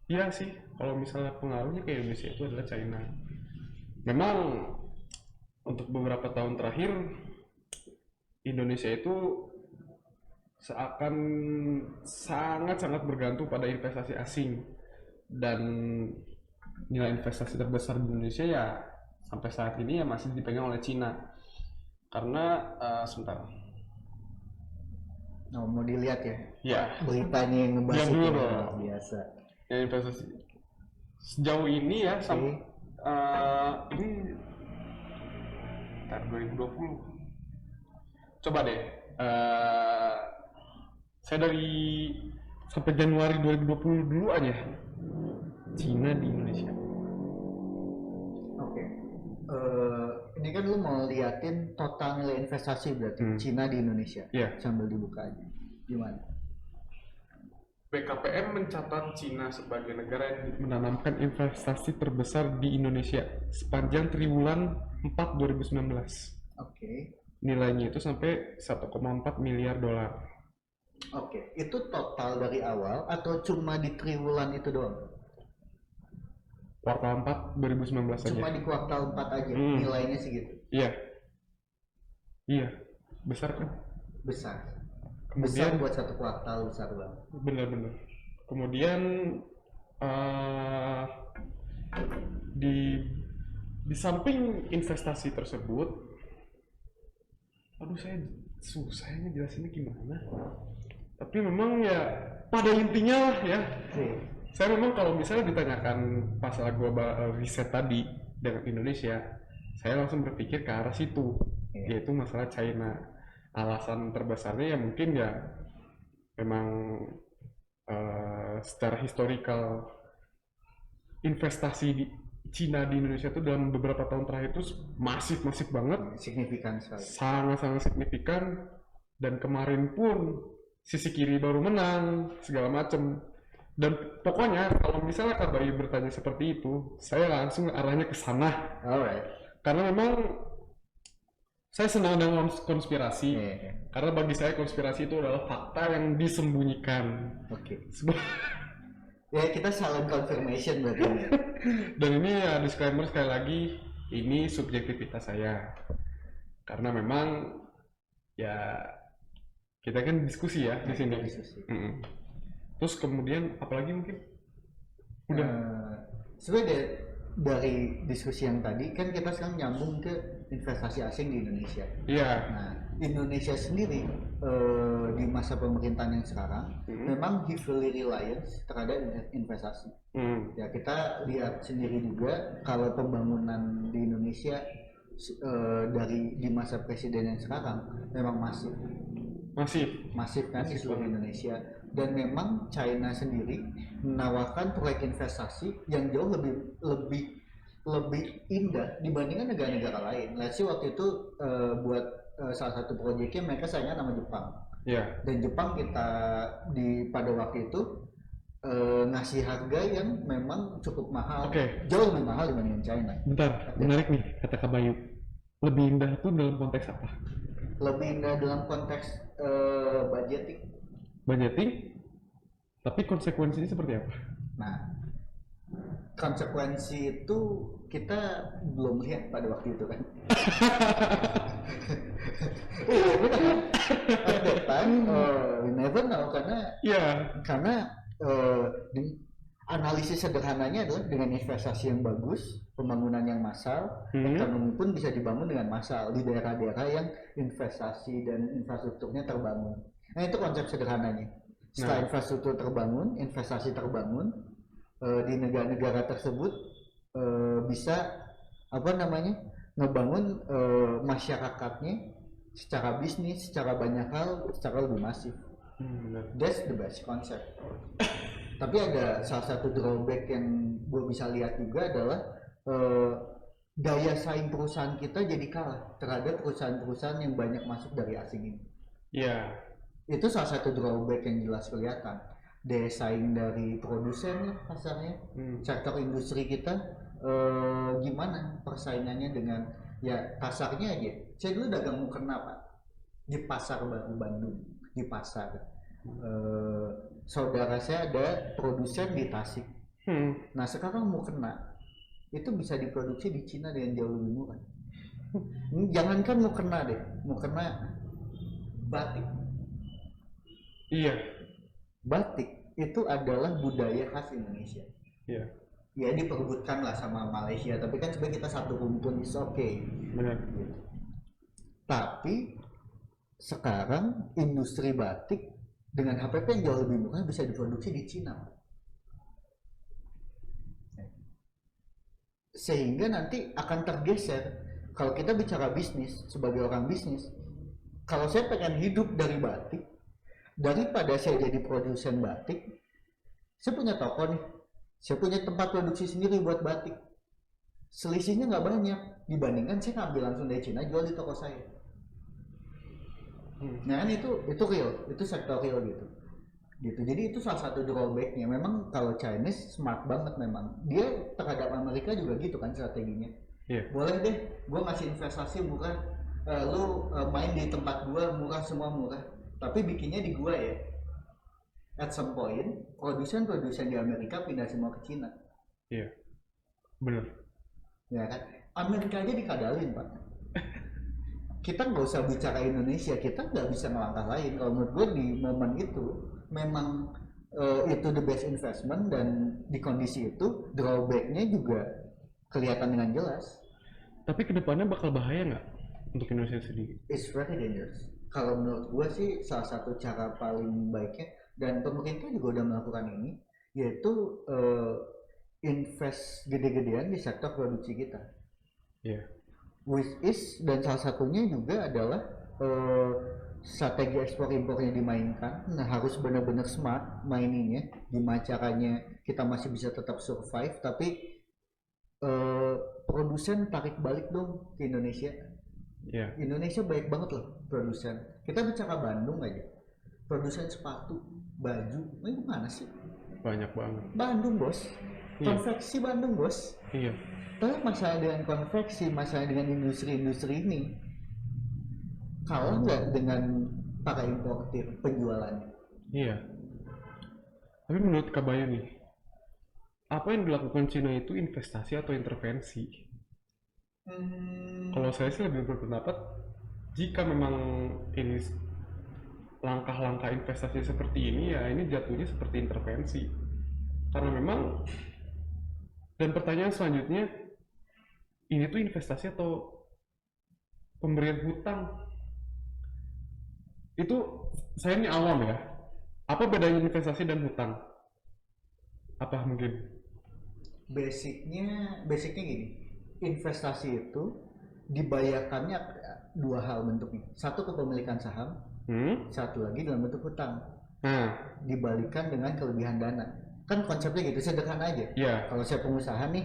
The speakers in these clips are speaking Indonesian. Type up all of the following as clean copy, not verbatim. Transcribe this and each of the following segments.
Iya sih, kalau misalnya pengaruhnya ke Indonesia itu adalah China. Memang untuk beberapa tahun terakhir Indonesia itu seakan sangat-sangat bergantung pada investasi asing, dan nilai investasi terbesar di Indonesia ya sampai saat ini ya masih dipegang oleh Cina. Karena sebentar. Oh, mau dilihat ya Ya, beritanya yang ngebahas lihat itu dulu ya, dong. luar biasa. Ya, investasi sejauh ini ya Oke. ini ntar 2020. Coba deh, saya dari sampai Januari 2020 dulu aja, Cina di Indonesia. Oke. Ini kan lu mau liatin total nilai investasi berarti Cina di Indonesia. Iya. Sambil dibuka aja. Gimana? BKPM mencatat Cina sebagai negara yang menanamkan investasi terbesar di Indonesia sepanjang triwulan 4 2019. Oke. Nilainya itu sampai 1,4 miliar dolar. Oke. Itu total dari awal atau cuma di triwulan itu doang? Kuartal 4 2019 saja. Cuma di kuartal 4 aja nilainya segitu. Iya. Iya. Besar kan? Besar. Kemudian Besar buat satu kuartal, besar banget. benar-benar. Kemudian eh, di di samping investasi tersebut, aduh saya susah ngejelasinnya gimana. Tapi memang ya pada intinya lah ya, saya memang kalau misalnya ditanyakan masalah global riset tadi dengan Indonesia, saya langsung berpikir ke arah situ, yaitu masalah China. Alasan terbesarnya ya mungkin ya memang secara historical investasi di Cina di Indonesia itu dalam beberapa tahun terakhir itu masif banget, Signifikan sekali. sangat signifikan. Dan kemarin pun sisi kiri baru menang segala macem. Dan pokoknya kalau misalnya Kak Bayu bertanya seperti itu, saya langsung arahnya ke sana. Alright. Karena memang saya senang dengan konspirasi. Karena bagi saya konspirasi itu adalah fakta yang disembunyikan. Oke. Ya kita saling confirmation berarti. Dan ini ya disclaimer sekali lagi, ini subjektivitas saya. Karena memang ya kita kan diskusi ya di sini. Terus kemudian apalagi mungkin? Udah. Sebenarnya dari diskusi yang tadi kan kita sekarang nyambung ke investasi asing di Indonesia. Iya. Nah, Indonesia sendiri di masa pemerintahan yang sekarang memang heavily reliance terhadap investasi. Ya kita lihat sendiri juga kalau pembangunan di Indonesia dari di masa presiden yang sekarang memang masif kan di seluruh Indonesia. Dan memang China sendiri menawarkan proyek investasi yang jauh lebih indah dibandingkan negara-negara lain. Let's say waktu itu buat salah satu proyeknya mereka saingan sama Jepang. Dan Jepang kita pada waktu itu ngasih harga yang memang cukup mahal, jauh lebih mahal dibandingkan China. Bentar, menarik nih kata Kak Bayu. Lebih indah itu dalam konteks apa? Lebih indah dalam konteks budgeting, tapi konsekuensinya seperti apa? Nah, konsekuensi itu kita belum lihat pada waktu itu kan. Iya benar kan? At that time, we never know karena analisis sederhananya adalah dengan investasi yang bagus, pembangunan yang massal, ekonomi pun bisa dibangun dengan massal di daerah-daerah yang investasi dan infrastrukturnya terbangun. Nah itu konsep sederhananya. Setelah infrastruktur terbangun, investasi terbangun di negara-negara tersebut bisa ngebangun masyarakatnya secara bisnis, secara banyak hal, secara lebih masif. That's the best concept. Tapi ada salah satu drawback yang gue bisa lihat juga adalah daya saing perusahaan kita jadi kalah terhadap perusahaan-perusahaan yang banyak masuk dari asing ini. Itu salah satu drawback yang jelas kelihatan. Daya saing dari produsen pasarnya, sektor industri kita gimana persaingannya dengan ya pasarnya aja. Saya dulu dagang mukena Pak di pasar Baru Bandung, di pasar saudara saya ada produsen di Tasik, Nah sekarang mau kena, itu bisa diproduksi di Cina dengan jauh lebih murah. Jangankan mau kena deh, mau kena batik. Iya. Batik itu adalah budaya khas Indonesia. Iya. Ya diperebutkan lah sama Malaysia, tapi kan sebenarnya kita satu rumpun, is okay. Benar. Gitu. Tapi sekarang industri batik dengan HPP yang jauh lebih murah bisa diproduksi di Cina. Sehingga nanti akan tergeser. Kalau kita bicara bisnis, sebagai orang bisnis, kalau saya pengen hidup dari batik, daripada saya jadi produsen batik, saya punya toko nih, saya punya tempat produksi sendiri buat batik. Selisihnya nggak banyak dibandingkan saya ngambil langsung dari Cina jual di toko saya. Nah kan itu real, itu sektor real gitu. Jadi itu salah satu drawbacknya. Memang kalau Chinese smart banget memang. Dia terhadap Amerika juga gitu kan strateginya. Yeah. Boleh deh, gue ngasih investasi murah, lu main di tempat gue murah, semua murah. Tapi bikinnya di gue ya. At some point, produsen di Amerika pindah semua ke Cina. Iya, yeah. Bener. Ya kan? Amerika aja dikadalin pak. Kita nggak usah bicara Indonesia, kita nggak bisa ngelangkah lain. Kalau menurut gue di momen itu memang itu the best investment, dan di kondisi itu drawbacknya juga kelihatan dengan jelas. Tapi kedepannya bakal bahaya nggak untuk Indonesia sendiri? It's very dangerous. Kalau menurut gue sih salah satu cara paling baiknya, dan pemerintah juga udah melakukan ini, yaitu invest gede-gedean di sektor produksi kita. Iya. Yeah. Which is, dan salah satunya juga adalah strategi ekspor impornya dimainkan. Nah harus benar-benar smart maininnya, gimana caranya kita masih bisa tetap survive tapi produsen tarik balik dong ke Indonesia. Yeah. Indonesia baik banget loh produsen. Kita bicara Bandung aja, produsen sepatu, baju, ini mana sih? Banyak banget. Bandung bos, konveksi Bandung bos. Iya. Tapi masalah dengan konveksi, masalah dengan industri-industri ini, kalah nggak dengan para importir penjualannya? Iya. Tapi menurut Kabaya nih, apa yang dilakukan Cina itu investasi atau intervensi? Kalau saya sih lebih berpendapat, jika memang ini langkah-langkah investasi seperti ini, ya ini jatuhnya seperti intervensi. Karena memang, dan pertanyaan selanjutnya, ini tuh investasi atau pemberian hutang? Itu saya ini awam ya. Apa bedanya investasi dan hutang? Apa mungkin? Basicnya gini, investasi itu dibayarkannya dua hal bentuknya. Satu kepemilikan saham, satu lagi dalam bentuk hutang. Dibalikan dengan kelebihan dana. Kan konsepnya gitu, sederhana aja. Yeah. Kalau saya pengusaha nih,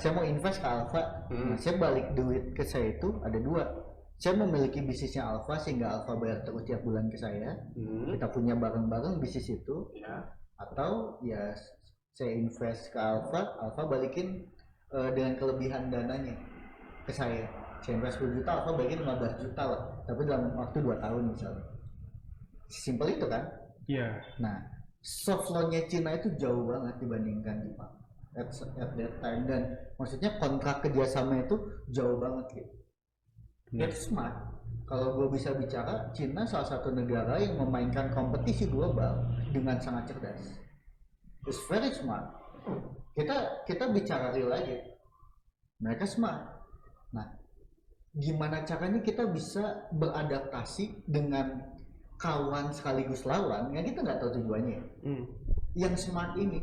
saya mau invest ke Alfa, nah saya balik duit ke saya itu ada dua. Saya memiliki bisnisnya Alfa sehingga Alfa bayar terus tiap bulan ke saya. Kita punya bareng-bareng bisnis itu. Atau ya saya invest ke Alfa, Alfa balikin dengan kelebihan dananya ke saya. Saya invest 10 juta, Alfa balikin 15 juta lah. Tapi dalam waktu 2 tahun misalnya. Simpel itu kan? Iya. Nah, soft law-nya Cina itu jauh banget dibandingkan Jepang at that time, dan maksudnya kontrak kerjasama itu jauh banget gitu. It's smart. Kalau gue bisa bicara, Cina salah satu negara yang memainkan kompetisi global dengan sangat cerdas. It's very smart. Kita bicara real aja. Mereka smart. Nah, gimana caranya kita bisa beradaptasi dengan kawan sekaligus lawan yang kita nggak tahu tujuannya. Yang smart ini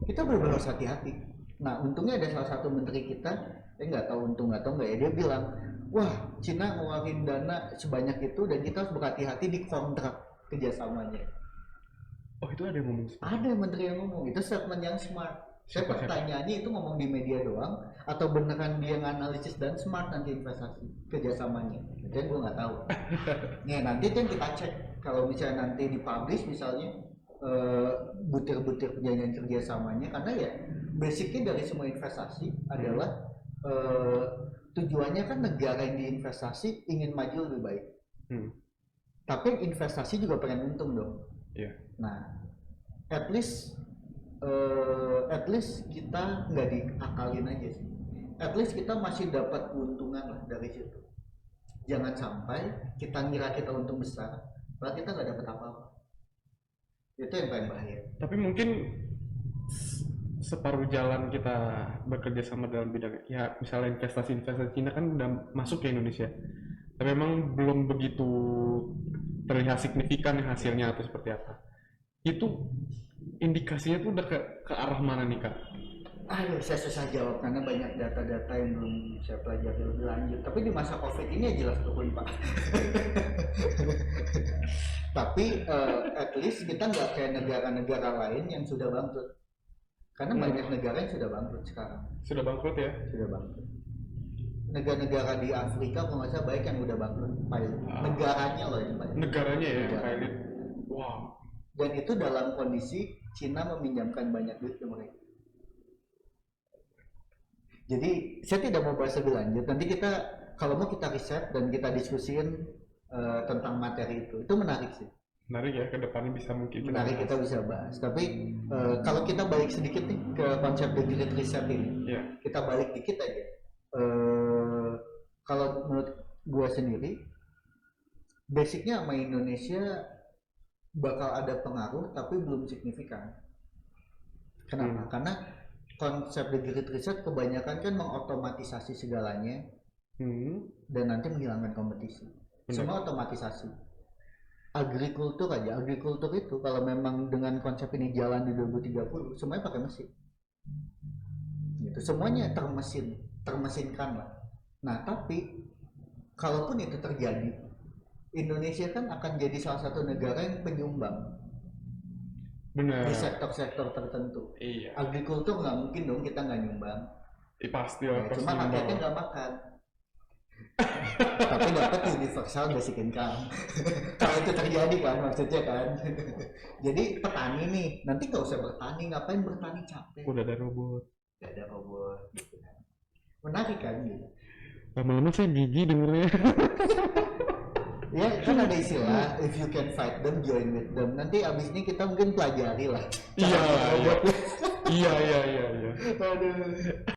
kita benar-benar harus hati-hati. Nah untungnya ada salah satu menteri kita, nggak tahu untung atau nggak ya, dia bilang, wah Cina ngeluarin dana sebanyak itu dan kita harus berhati-hati di kontrak kerjasamanya. Oh itu ada yang ngomong? Ada menteri yang ngomong, itu statement yang smart. Saya pertanyaannya itu ngomong di media doang atau beneran dia nganalisis dan smart nanti investasi kerjasamanya? Dan gue nggak tahu. Nih nanti kan kita cek kalau misalnya nanti dipublish misalnya butir-butir perjanjian kerjasamanya, karena ya basicnya dari semua investasi adalah tujuannya kan negara yang diinvestasi ingin maju lebih baik. Tapi investasi juga pengen untung dong. Yeah. Nah, at least at least kita nggak diakalin aja sih. At least kita masih dapat keuntungan lah dari situ. Jangan sampai kita ngira kita untung besar, padahal kita nggak dapat apa-apa. Itu yang paling bahaya. Tapi mungkin separuh jalan kita bekerja sama dalam bidang, ya misalnya investasi Cina kan udah masuk ke Indonesia, tapi memang belum begitu terlihat signifikan hasilnya atau seperti apa. Itu indikasinya tuh udah ke arah mana nih Kak? Aduh, saya susah jawab karena banyak data-data yang belum saya pelajari lebih lanjut. Tapi di masa COVID ini ya jelas turun Pak. Tapi at least kita nggak kayak negara-negara lain yang sudah bangkrut. Karena banyak negara yang sudah bangkrut sekarang. Sudah bangkrut ya? Sudah bangkrut. Negara-negara di Afrika kalau nggak salah baik yang udah bangkrut. Negaranya loh yang baik. Negaranya ya, pilot. Wow. Dan itu dalam kondisi Cina meminjamkan banyak duit ke mereka. Jadi saya tidak mau bahas lebih lanjut. Nanti kita kalau mau kita riset dan kita diskusiin tentang materi itu menarik sih. Menarik ya, ke depannya bisa mungkin kita bisa bahas. Tapi kalau kita balik sedikit nih ke konsep the Great Reset ini, kita balik dikit aja. Kalau menurut gua sendiri, basicnya sama Indonesia bakal ada pengaruh tapi belum signifikan. Kenapa? Karena konsep the Great Reset kebanyakan kan mengotomatisasi segalanya dan nanti menghilangkan kompetisi. Semua otomatisasi. Agrikultur itu kalau memang dengan konsep ini jalan di 2030 semuanya pakai mesin. Gitu. Semuanya termesinkan lah. Nah, tapi kalaupun itu terjadi, Indonesia kan akan jadi salah satu negara yang penyumbang. Benar. Di sektor-sektor tertentu. Iya. Agrikultur nggak mungkin dong kita nggak nyumbang. Pasti lah. Cuma rakyatnya nggak makan. Tapi dapat universal basic income. Kalau itu terjadi kan maksudnya kan. Jadi petani nih, nanti nggak usah bertani, ngapain bertani capek. Udah ada robot. Gitu kan. Menarik kan gitu. Lama-lama saya gigi dengernya. Ya kan ada istilah if you can fight them join with them. Nanti abis ini kita mungkin pelajari lah. Iya. Aduh.